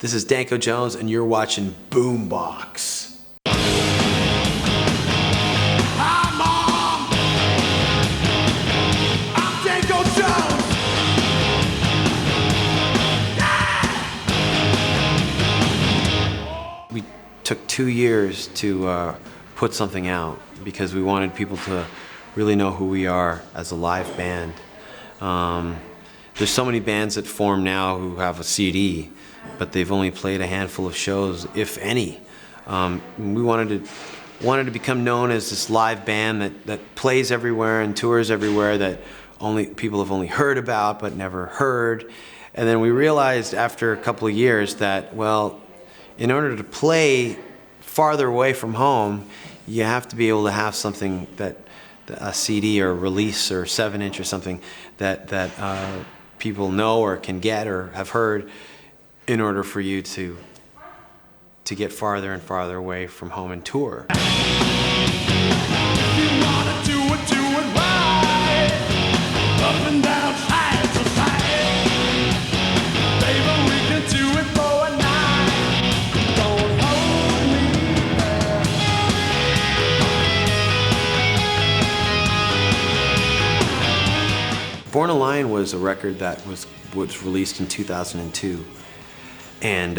This is Danko Jones, and you're watching Boombox. Hi, Mom! I'm Danko Jones! Yeah! We took 2 years to put something out because we wanted people to really know who we are as a live band. There's so many bands that form now who have a CD, but they've only played a handful of shows, if any. We wanted to become known as this live band that plays everywhere and tours everywhere, that people have only heard about but never heard. And then we realized after a couple of years that, well, in order to play farther away from home, you have to be able to have something that a CD or release or 7-inch or something that people know or can get or have heard in order for you to get farther and farther away from home and tour. Born a Lion was a record that was released in 2002, and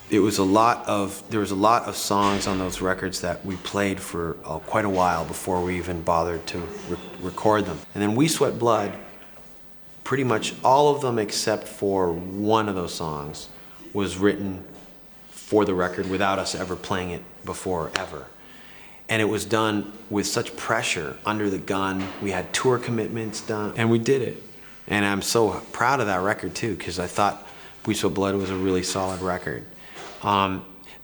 there was a lot of songs on those records that we played for quite a while before we even bothered to record them. And then We Sweat Blood, pretty much all of them except for one of those songs was written for the record without us ever playing it before, ever. And it was done with such pressure, under the gun. We had tour commitments done, and we did it. And I'm so proud of that record too, because I thought We Sweat Blood was a really solid record.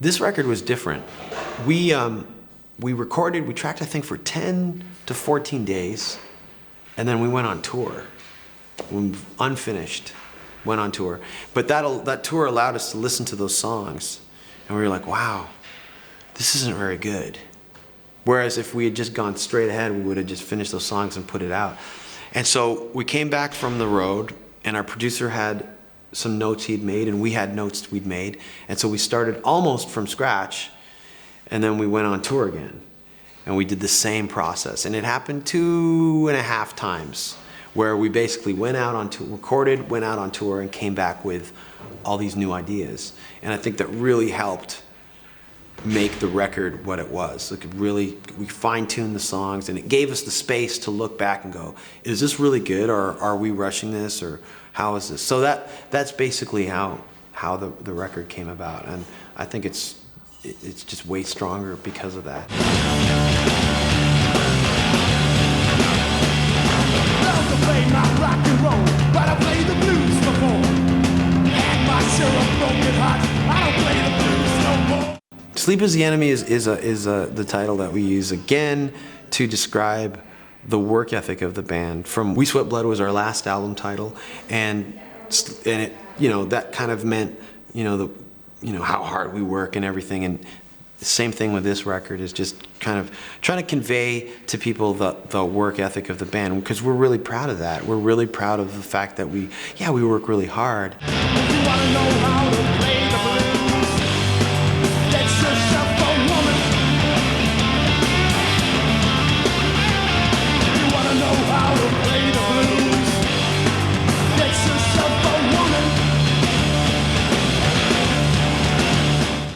This record was different. We tracked I think for 10 to 14 days, and then we went on tour. Unfinished, went on tour. But that tour allowed us to listen to those songs, and we were like, wow, this isn't very good. Whereas if we had just gone straight ahead, we would have just finished those songs and put it out. And so we came back from the road, and our producer had some notes he'd made, and we had notes we'd made. And so we started almost from scratch, and then we went on tour again. And we did the same process. And it happened 2.5 times, where we basically went out on tour, recorded, went out on tour, and came back with all these new ideas. And I think that really helped make the record what it was. We fine-tuned the songs, and it gave us the space to look back and go, is this really good, or are we rushing this, or how is this? So that's basically how the record came about, and I think it's just way stronger because of that. I play my rock and roll, but I play the blues before. And my share of broken hearts, I don't play the blues no more. Sleep is the Enemy is the title that we use again to describe the work ethic of the band. From We Sweat Blood was our last album title, and it, that kind of meant how hard we work and everything. And the same thing with this record is just kind of trying to convey to people the work ethic of the band, because we're really proud of that. We're really proud of the fact that we work really hard. If you want to know how to play the blues, get yourself a woman. If you want to know how to play the blues, get yourself a woman.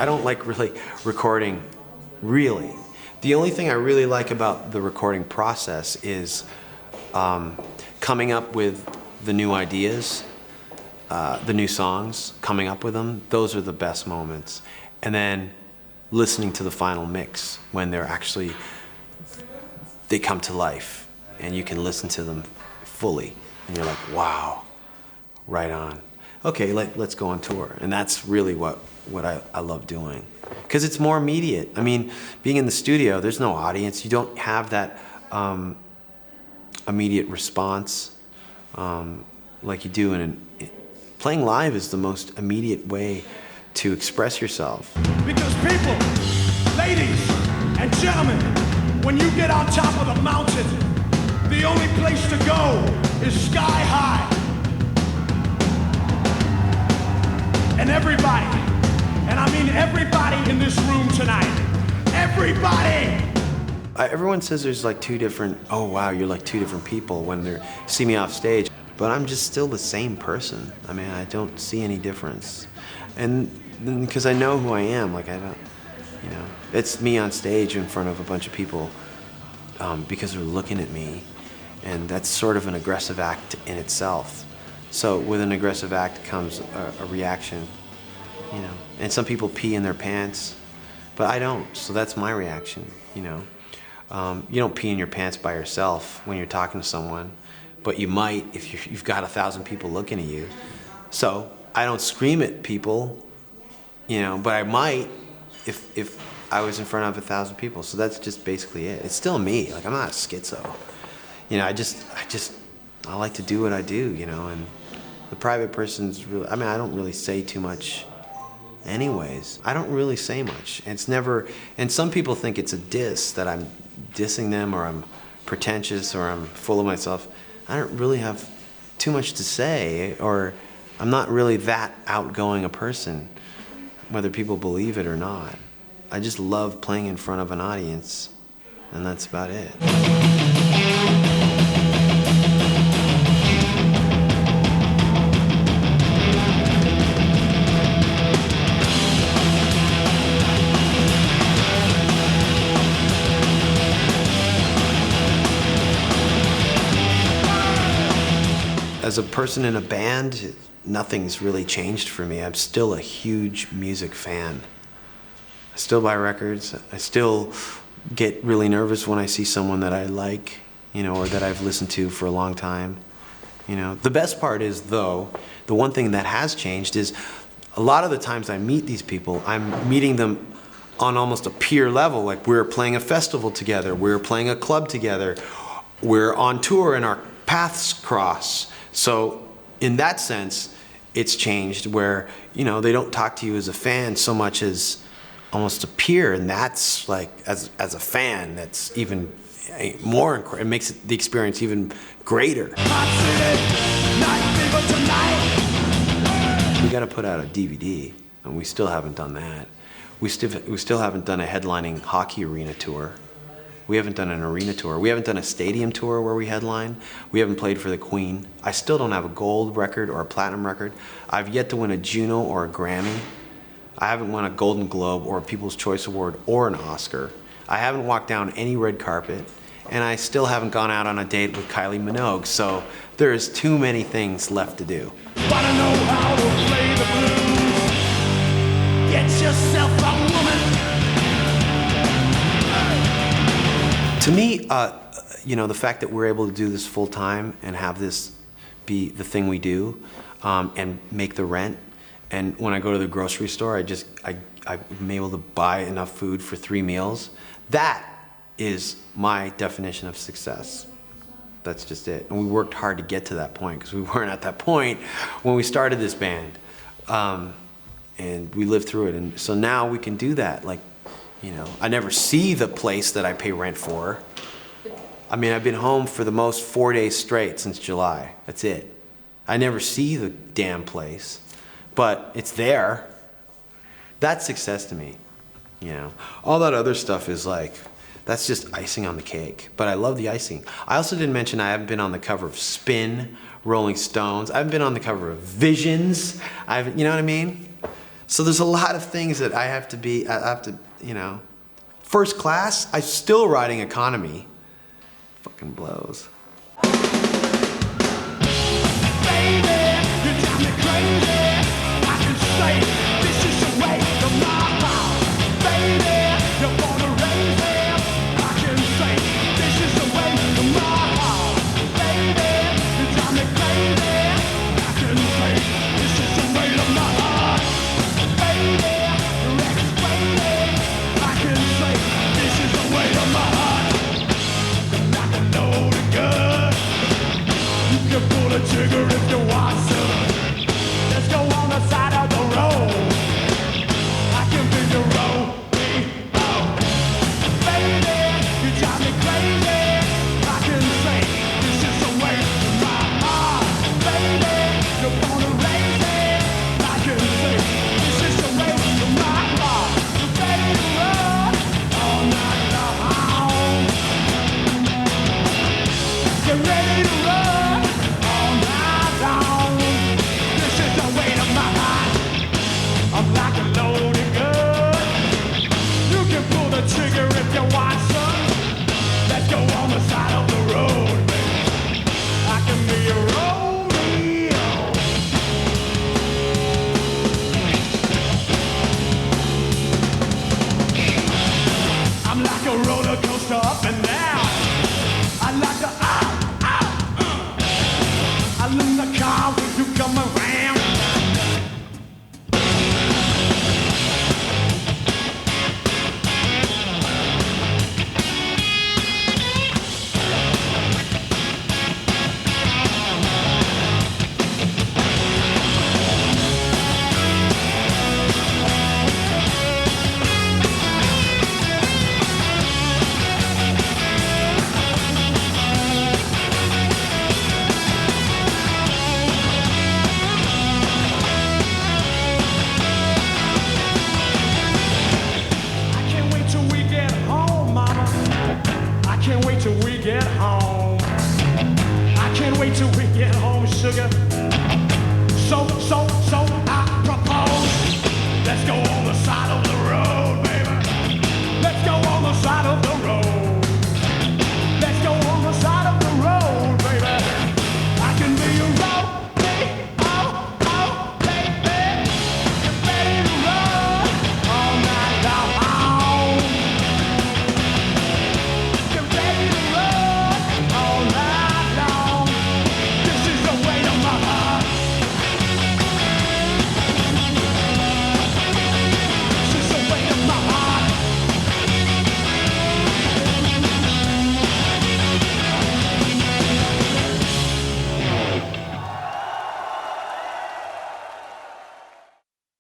I don't like really recording, really. The only thing I really like about the recording process is coming up with the new ideas, the new songs, coming up with them. Those are the best moments. And then listening to the final mix when they come to life and you can listen to them fully. And you're like, wow, right on. Okay, let's go on tour. And that's really what I love doing. Because it's more immediate. I mean, being in the studio, there's no audience. You don't have that immediate response like you do playing live is the most immediate way to express yourself. Because people, ladies and gentlemen, when you get on top of the mountain, the only place to go is sky high. And everybody, and I mean everybody in this room tonight, everybody! Everyone says there's like two different, oh wow, you're like two different people when they see me off stage. But I'm just still the same person. I mean, I don't see any difference. And because I know who I am, like I don't, you know, it's me on stage in front of a bunch of people because they're looking at me. And that's sort of an aggressive act in itself. So with an aggressive act comes a reaction, you know. And some people pee in their pants, but I don't, so that's my reaction, you know. You don't pee in your pants by yourself when you're talking to someone, but you might if you've got 1,000 people looking at you. So I don't scream at people, you know, but I might if I was in front of 1,000 people. So that's just basically it. It's still me. Like I'm not a schizo. You know, I like to do what I do, you know, and the private person's really, I mean, I don't really say too much anyways. I don't really say much. It's never, and some people think it's a diss, that I'm dissing them or I'm pretentious or I'm full of myself. I don't really have too much to say, or I'm not really that outgoing a person, whether people believe it or not. I just love playing in front of an audience, and that's about it. As a person in a band, nothing's really changed for me. I'm still a huge music fan. I still buy records. I still get really nervous when I see someone that I like, you know, or that I've listened to for a long time. You know, the best part is, though, the one thing that has changed is a lot of the times I meet these people, I'm meeting them on almost a peer level. Like we're playing a festival together, we're playing a club together, we're on tour and our paths cross. So in that sense, it's changed where, you know, they don't talk to you as a fan so much as almost a peer, and that's like, as a fan, that's even more, it makes the experience even greater. We got to put out a DVD, and we still haven't done that. We still haven't done a headlining hockey arena tour. We haven't done an arena tour. We haven't done a stadium tour where we headline. We haven't played for the Queen. I still don't have a gold record or a platinum record. I've yet to win a Juno or a Grammy. I haven't won a Golden Globe or a People's Choice Award or an Oscar. I haven't walked down any red carpet, and I still haven't gone out on a date with Kylie Minogue, so there's too many things left to do. Wanna know how to play the blues? Get yourself a woman. To me, you know, the fact that we're able to do this full time and have this be the thing we do, and make the rent, and when I go to the grocery store, I'm able to buy enough food for 3 meals. That is my definition of success. That's just it. And we worked hard to get to that point because we weren't at that point when we started this band, and we lived through it. And so now we can do that. Like, you know, I never see the place that I pay rent for. I mean, I've been home for the most 4 days straight since July. That's it. I never see the damn place, but it's there. That's success to me, you know. All that other stuff is like, that's just icing on the cake, but I love the icing. I also didn't mention I haven't been on the cover of Spin, Rolling Stones. I haven't been on the cover of Visions. You know what I mean? So there's a lot of things that I have to, you know. First class, I'm still riding economy. Fucking blows. Baby, you drive me crazy.